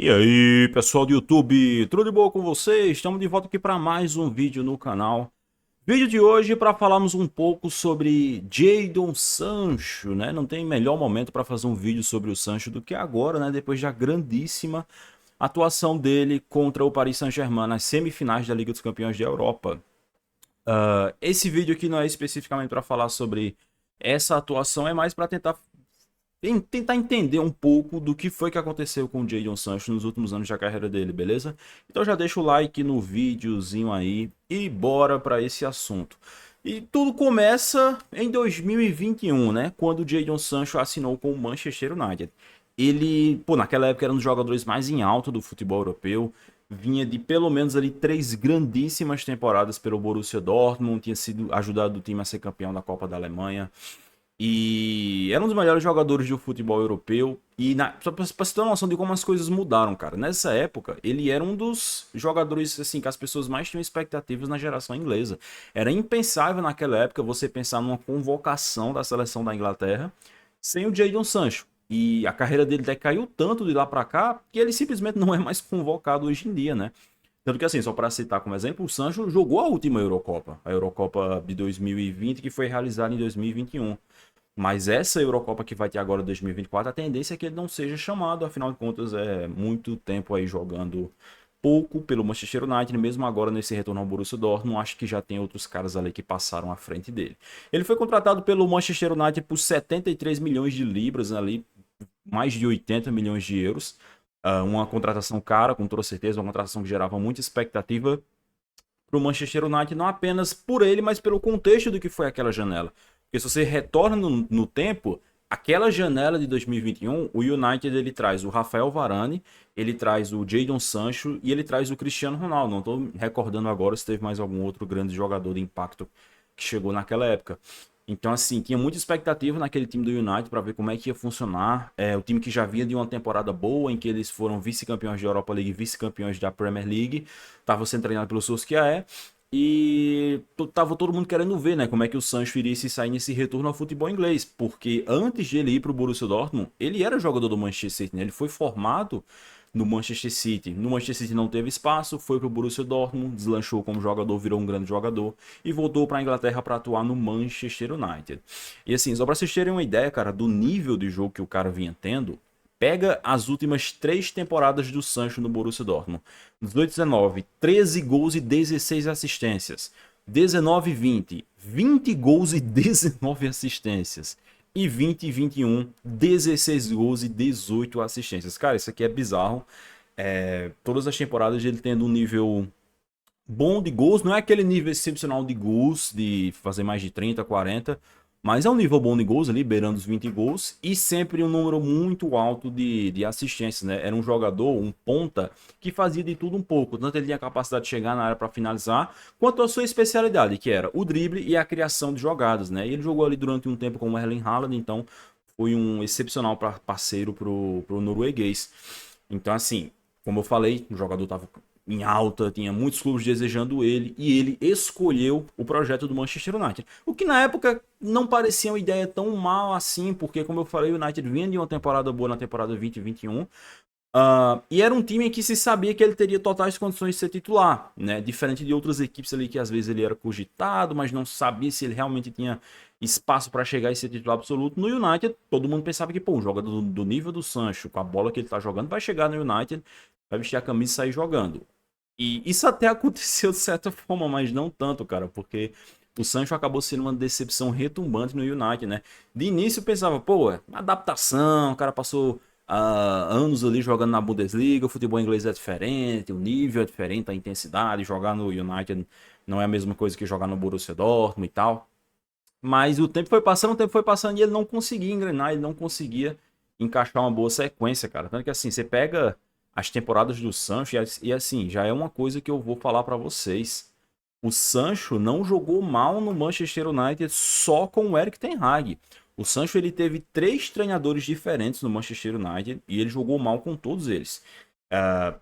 E aí, pessoal do YouTube, tudo de boa com vocês? Estamos de volta aqui para mais um vídeo no canal. Vídeo de hoje para falarmos um pouco sobre Jadon Sancho, né? Não tem melhor momento para fazer um vídeo sobre o Sancho do que agora, né? Depois da grandíssima atuação dele contra o Paris Saint-Germain nas semifinais da Liga dos Campeões da Europa. Esse vídeo aqui não é especificamente para falar sobre essa atuação, é mais para tentar entender um pouco do que foi que aconteceu com o Jadon Sancho nos últimos anos da carreira dele, beleza? Então já deixa o like no videozinho aí e bora para esse assunto. E tudo começa em 2021, né? Quando o Jadon Sancho assinou com o Manchester United. Ele, pô, naquela época era um dos jogadores mais em alta do futebol europeu. Vinha de pelo menos ali 3 grandíssimas temporadas pelo Borussia Dortmund, tinha sido ajudado o time a ser campeão da Copa da Alemanha. E era um dos melhores jogadores do futebol europeu. E só pra você ter uma noção de como as coisas mudaram, cara. Nessa época, ele era um dos jogadores assim que as pessoas mais tinham expectativas na geração inglesa. Era impensável naquela época você pensar numa convocação da seleção da Inglaterra sem o Jadon Sancho. E a carreira dele decaiu tanto de lá pra cá que ele simplesmente não é mais convocado hoje em dia, né? Tanto que assim, só para citar como exemplo, o Sancho jogou a última Eurocopa, a Eurocopa de 2020, que foi realizada em 2021. Mas essa Eurocopa que vai ter agora em 2024, a tendência é que ele não seja chamado, afinal de contas é muito tempo aí jogando pouco pelo Manchester United, mesmo agora nesse retorno ao Borussia Dortmund, acho que já tem outros caras ali que passaram à frente dele. Ele foi contratado pelo Manchester United por 73 milhões de libras ali, mais de 80 milhões de euros. Uma contratação cara, com toda certeza, uma contratação que gerava muita expectativa para o Manchester United, não apenas por ele, mas pelo contexto do que foi aquela janela. Porque se você retorna no tempo, aquela janela de 2021, o United ele traz o Rafael Varane, ele traz o Jadon Sancho e ele traz o Cristiano Ronaldo. Não estou recordando agora se teve mais algum outro grande jogador de impacto que chegou naquela época. Então, assim, tinha muita expectativa naquele time do United para ver como é que ia funcionar. O time que já vinha de uma temporada boa, em que eles foram vice-campeões da Europa League, vice-campeões da Premier League, estava sendo treinado pelo Solskjaer. E tava todo mundo querendo ver, né, como é que o Sancho iria se sair nesse retorno ao futebol inglês, porque antes de ele ir para o Borussia Dortmund, ele era jogador do Manchester City, né? Ele foi formado no Manchester City. No Manchester City não teve espaço, foi para o Borussia Dortmund, deslanchou como jogador, virou um grande jogador e voltou para a Inglaterra para atuar no Manchester United. E assim, só para vocês terem uma ideia, cara, do nível de jogo que o cara vinha tendo, pega as últimas 3 temporadas do Sancho no Borussia Dortmund. 18-19, 13 gols e 16 assistências. 19-20, 20 gols e 19 assistências. E 20-21, 16 gols e 18 assistências. Cara, isso aqui é bizarro. Todas as temporadas ele tendo um nível bom de gols, não é aquele nível excepcional de gols, de fazer mais de 30, 40, mas é um nível bom de gols ali, beirando os 20 gols, e sempre um número muito alto de assistências, né? Era um jogador, um ponta, que fazia de tudo um pouco, tanto ele tinha a capacidade de chegar na área para finalizar, quanto a sua especialidade, que era o drible e a criação de jogadas, né? E ele jogou ali durante um tempo com o Erling Haaland, então foi um excepcional parceiro pro norueguês. Então, assim, como eu falei, o jogador estava em alta, tinha muitos clubes desejando ele e ele escolheu o projeto do Manchester United. O que na época não parecia uma ideia tão mal assim, porque, como eu falei, o United vinha de uma temporada boa na temporada 2021. E era um time em que se sabia que ele teria totais condições de ser titular, né? Diferente de outras equipes ali que às vezes ele era cogitado, mas não sabia se ele realmente tinha espaço para chegar e ser titular absoluto. No United, todo mundo pensava que, pô, um jogador do nível do Sancho, com a bola que ele tá jogando, vai chegar no United, vai vestir a camisa e sair jogando. E isso até aconteceu de certa forma, mas não tanto, cara, porque o Sancho acabou sendo uma decepção retumbante no United, né? De início eu pensava, pô, adaptação, o cara passou anos ali jogando na Bundesliga, o futebol inglês é diferente, o nível é diferente, a intensidade, jogar no United não é a mesma coisa que jogar no Borussia Dortmund e tal. Mas o tempo foi passando e ele não conseguia engrenar, ele não conseguia encaixar uma boa sequência, cara. Tanto que assim, você pega as temporadas do Sancho e assim, já é uma coisa que eu vou falar pra vocês. O Sancho não jogou mal no Manchester United só com o Erik ten Hag. O Sancho ele teve 3 treinadores diferentes no Manchester United e ele jogou mal com todos eles.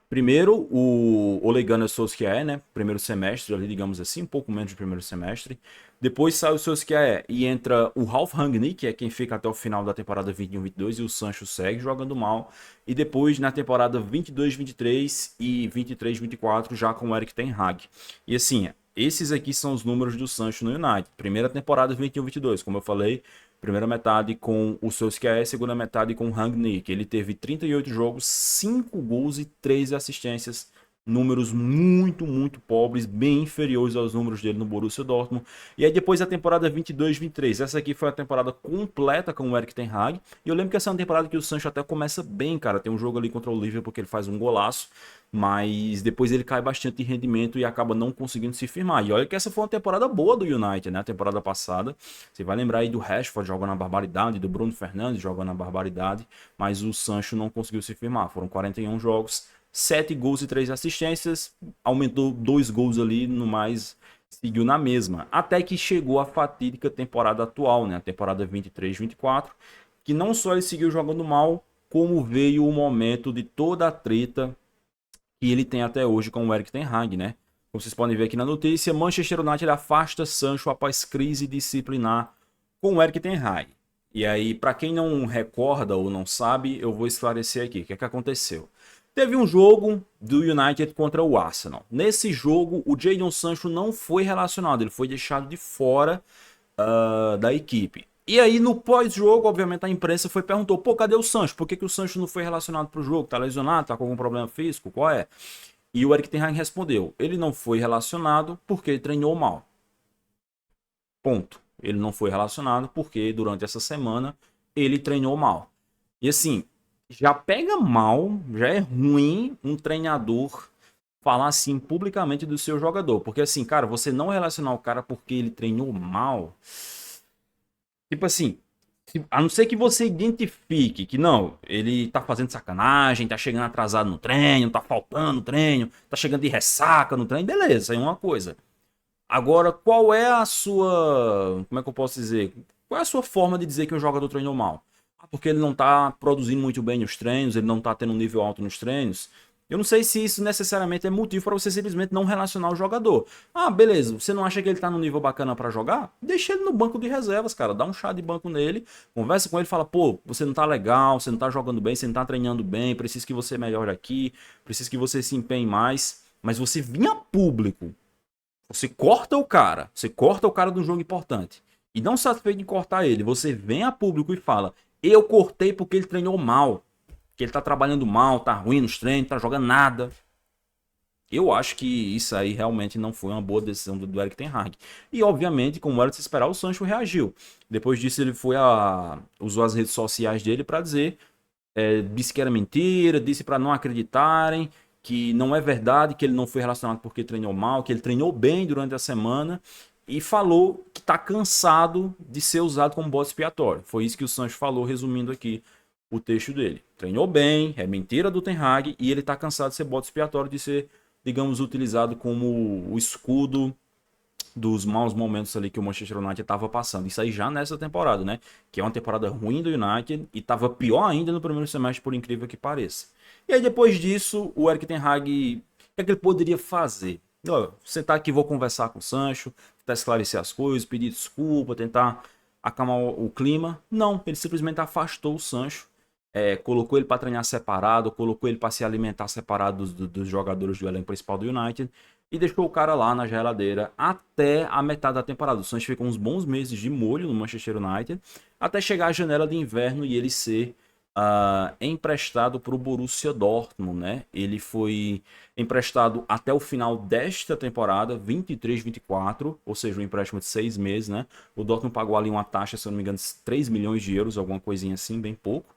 Primeiro, o Ole Gunnar Solskjaer, né? Primeiro semestre, ali, digamos assim, um pouco menos do primeiro semestre. Depois sai o Solskjaer e entra o Ralf Rangnick, que é quem fica até o final da temporada 21-22, e o Sancho segue jogando mal. E depois na temporada 22-23 e 23-24 já com o Erik ten Hag. E assim, esses aqui são os números do Sancho no United. Primeira temporada 21-22, como eu falei, primeira metade com o Solskjaer, segunda metade com o Rangnick. Ele teve 38 jogos, 5 gols e 3 assistências. Números muito pobres, bem inferiores aos números dele no Borussia Dortmund. E aí depois a temporada 22-23. Essa aqui foi a temporada completa com o Erik ten Hag. E eu lembro que essa é uma temporada que o Sancho até começa bem, cara. Tem um jogo ali contra o Liverpool porque ele faz um golaço. Mas depois ele cai bastante de rendimento e acaba não conseguindo se firmar. E olha que essa foi uma temporada boa do United, né? A temporada passada. Você vai lembrar aí do Rashford jogando a barbaridade, do Bruno Fernandes jogando a barbaridade. Mas o Sancho não conseguiu se firmar. Foram 41 jogos. 7 gols e 3 assistências, aumentou 2 gols ali, no mais seguiu na mesma. Até que chegou a fatídica temporada atual, né? A temporada 23-24, que não só ele seguiu jogando mal, como veio o momento de toda a treta que ele tem até hoje com o Erik ten Hag, né? Como vocês podem ver aqui na notícia, Manchester United afasta Sancho após crise disciplinar com o Erik ten Hag. E aí, para quem não recorda ou não sabe, eu vou esclarecer aqui o que é que aconteceu. Teve um jogo do United contra o Arsenal. Nesse jogo, o Jadon Sancho não foi relacionado, ele foi deixado de fora da equipe. E aí, no pós-jogo, obviamente, a imprensa perguntou, pô, cadê o Sancho? Por que o Sancho não foi relacionado para o jogo? Tá lesionado? Tá com algum problema físico? Qual é? E o Erik ten Hag respondeu, ele não foi relacionado porque ele treinou mal. Ponto. Ele não foi relacionado porque durante essa semana ele treinou mal. E assim, já pega mal, já é ruim um treinador falar assim publicamente do seu jogador. Porque assim, cara, você não relacionar o cara porque ele treinou mal. Tipo assim, a não ser que você identifique que não, ele tá fazendo sacanagem, tá chegando atrasado no treino, tá faltando no treino, tá chegando de ressaca no treino, beleza, aí é uma coisa. Agora, qual é a sua, como é que eu posso dizer? Qual é a sua forma de dizer que um jogador treinou mal? Ah, porque ele não tá produzindo muito bem nos treinos, ele não tá tendo um nível alto nos treinos. Eu não sei se isso necessariamente é motivo para você simplesmente não relacionar o jogador. Ah, beleza, você não acha que ele tá num nível bacana para jogar? Deixa ele no banco de reservas, cara. Dá um chá de banco nele, conversa com ele, fala, pô, você não tá legal, você não tá jogando bem, você não tá treinando bem, preciso que você melhore aqui, preciso que você se empenhe mais. Mas você vinha público, você corta o cara de um jogo importante. E não satisfeito em cortar ele, você vem a público e fala, eu cortei porque ele treinou mal, que ele tá trabalhando mal, tá ruim nos treinos, tá jogando nada. Eu acho que isso aí realmente não foi uma boa decisão do Erik ten Hag. E obviamente, como era de se esperar, o Sancho reagiu. Depois disso ele usou as redes sociais dele para dizer, disse que era mentira, disse para não acreditarem, que não é verdade, que ele não foi relacionado porque treinou mal, que ele treinou bem durante a semana e falou que tá cansado de ser usado como bode expiatório. Foi isso que o Sancho falou, resumindo aqui o texto dele. Treinou bem, é mentira do ten Hag e ele tá cansado de ser bode expiatório, de ser, digamos, utilizado como o escudo dos maus momentos ali que o Manchester United estava passando. Isso aí já nessa temporada, né? Que é uma temporada ruim do United e estava pior ainda no primeiro semestre, por incrível que pareça. E aí depois disso, o Erik ten Hag, o que é que ele poderia fazer? Ó, sentar aqui, vou conversar com o Sancho, tentar esclarecer as coisas, pedir desculpa, tentar acalmar o clima. Não, ele simplesmente afastou o Sancho, colocou ele para treinar separado, colocou ele para se alimentar separado dos jogadores do elenco principal do United e deixou o cara lá na geladeira até a metade da temporada. O Sancho ficou uns bons meses de molho no Manchester United até chegar a janela de inverno e ele ser emprestado para o Borussia Dortmund, né? Ele foi emprestado até o final desta temporada, 23-24, ou seja, um empréstimo de 6 meses, né? O Dortmund pagou ali uma taxa, se eu não me engano, de 3 milhões de euros, alguma coisinha assim, bem pouco.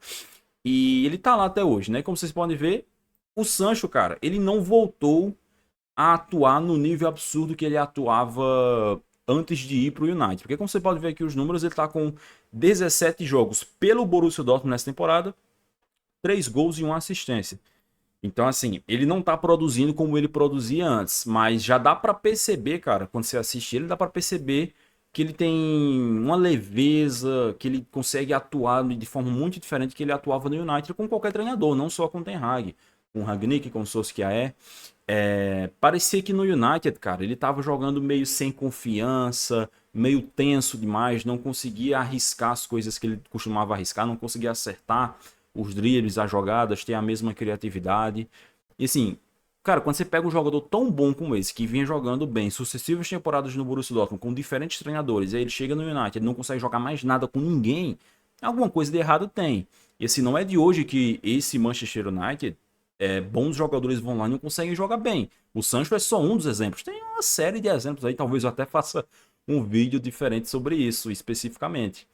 E ele tá lá até hoje, né? Como vocês podem ver, o Sancho, cara, ele não voltou a atuar no nível absurdo que ele atuava antes de ir para o United. Porque como você pode ver aqui os números, ele está com 17 jogos pelo Borussia Dortmund nessa temporada, 3 gols e 1 assistência. Então, assim, ele não tá produzindo como ele produzia antes, mas já dá para perceber, cara, quando você assiste ele, dá para perceber que ele tem uma leveza, que ele consegue atuar de forma muito diferente que ele atuava no United com qualquer treinador, não só com o Ten Hag. com o Rangnick, com o Solskjaer. Parecia que no United, cara, ele tava jogando meio sem confiança, meio tenso demais, não conseguia arriscar as coisas que ele costumava arriscar, não conseguia acertar os dribles, as jogadas, ter a mesma criatividade. E assim, cara, quando você pega um jogador tão bom como esse, que vinha jogando bem sucessivas temporadas no Borussia Dortmund, com diferentes treinadores, aí ele chega no United, ele não consegue jogar mais nada com ninguém, alguma coisa de errado tem. E assim, não é de hoje que esse Manchester United, bons jogadores vão lá e não conseguem jogar bem. O Sancho é só um dos exemplos. Tem uma série de exemplos aí, talvez eu até faça um vídeo diferente sobre isso, especificamente.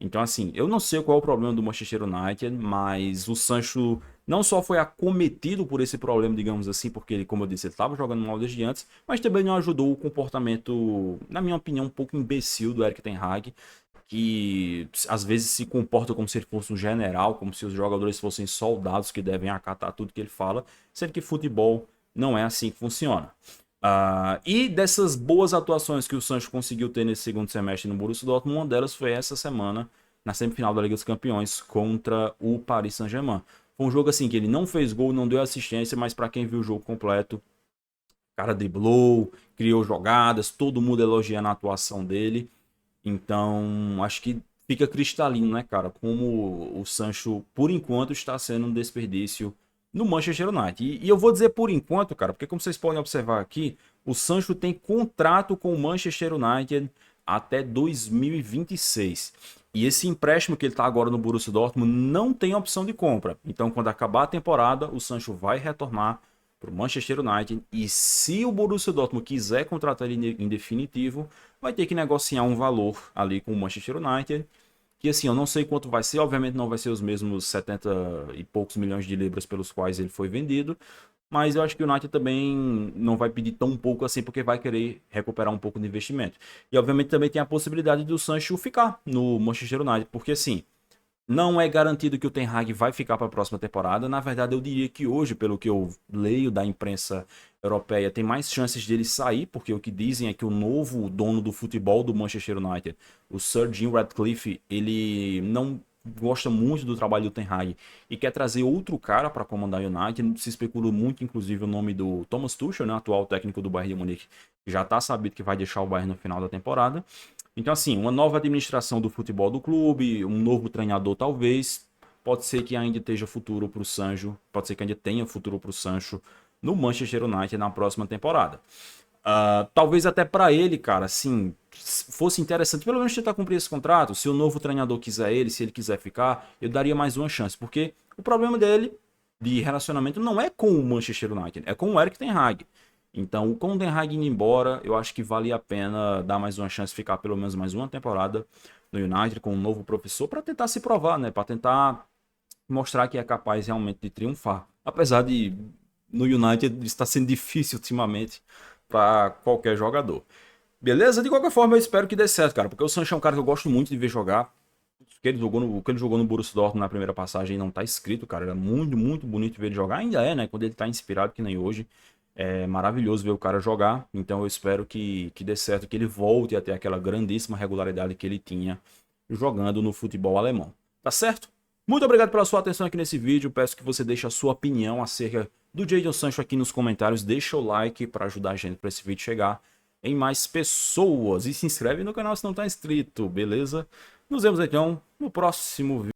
Então, assim, eu não sei qual é o problema do Manchester United, mas o Sancho não só foi acometido por esse problema, digamos assim, porque ele, como eu disse, ele estava jogando mal desde antes, mas também não ajudou o comportamento, na minha opinião, um pouco imbecil do Erik ten Hag, que às vezes se comporta como se ele fosse um general, como se os jogadores fossem soldados que devem acatar tudo que ele fala, sendo que futebol não é assim que funciona. E dessas boas atuações que o Sancho conseguiu ter nesse segundo semestre no Borussia Dortmund, uma delas foi essa semana, na semifinal da Liga dos Campeões, contra o Paris Saint-Germain. Foi um jogo assim que ele não fez gol, não deu assistência, mas para quem viu o jogo completo, o cara driblou, criou jogadas, todo mundo elogiando a atuação dele. Então, acho que fica cristalino, né, cara? Como o Sancho, por enquanto, está sendo um desperdício no Manchester United. E eu vou dizer por enquanto, cara, porque como vocês podem observar aqui, o Sancho tem contrato com o Manchester United até 2026. E esse empréstimo que ele está agora no Borussia Dortmund não tem opção de compra. Então, quando acabar a temporada, o Sancho vai retornar para o Manchester United. E se o Borussia Dortmund quiser contratar ele em definitivo, vai ter que negociar um valor ali com o Manchester United. Que assim, eu não sei quanto vai ser, obviamente não vai ser os mesmos 70 e poucos milhões de libras pelos quais ele foi vendido, mas eu acho que o United também não vai pedir tão pouco assim, porque vai querer recuperar um pouco de investimento. E obviamente também tem a possibilidade do Sancho ficar no Manchester United, porque assim, não é garantido que o Ten Hag vai ficar para a próxima temporada. Na verdade, eu diria que hoje, pelo que eu leio da imprensa europeia, tem mais chances dele sair, porque o que dizem é que o novo dono do futebol do Manchester United, o Sir Jim Ratcliffe, ele não gosta muito do trabalho do Ten Hag e quer trazer outro cara para comandar o United. Se especulou muito, inclusive, o nome do Thomas Tuchel, né, atual técnico do Bayern de Munique, que já está sabido que vai deixar o Bayern no final da temporada. Então, assim, uma nova administração do futebol do clube, um novo treinador, talvez. Pode ser que ainda esteja futuro para o Sancho. Pode ser que ainda tenha futuro para o Sancho no Manchester United na próxima temporada. Talvez até para ele, cara, assim, fosse interessante pelo menos tentar cumprir esse contrato. Se o novo treinador quiser ele, se ele quiser ficar, eu daria mais uma chance. Porque o problema dele de relacionamento não é com o Manchester United, é com o Erik ten Hag. Então, com o Ten Hag indo embora, eu acho que vale a pena dar mais uma chance, ficar pelo menos mais uma temporada no United com um novo professor para tentar se provar, né? Para tentar mostrar que é capaz realmente de triunfar. Apesar de no United está sendo difícil ultimamente para qualquer jogador. Beleza? De qualquer forma, eu espero que dê certo, cara, porque o Sancho é um cara que eu gosto muito de ver jogar. O que ele jogou no Borussia Dortmund na primeira passagem não tá escrito, cara. Era muito, muito bonito ver ele jogar. Ainda é, né? Quando ele tá inspirado, que nem hoje. É maravilhoso ver o cara jogar. Então eu espero que dê certo, que ele volte a ter aquela grandíssima regularidade que ele tinha jogando no futebol alemão. Tá certo? Muito obrigado pela sua atenção aqui nesse vídeo. Peço que você deixe a sua opinião acerca do Jadon Sancho aqui nos comentários. Deixa o like para ajudar a gente para esse vídeo chegar em mais pessoas. E se inscreve no canal se não está inscrito, beleza? Nos vemos então no próximo vídeo.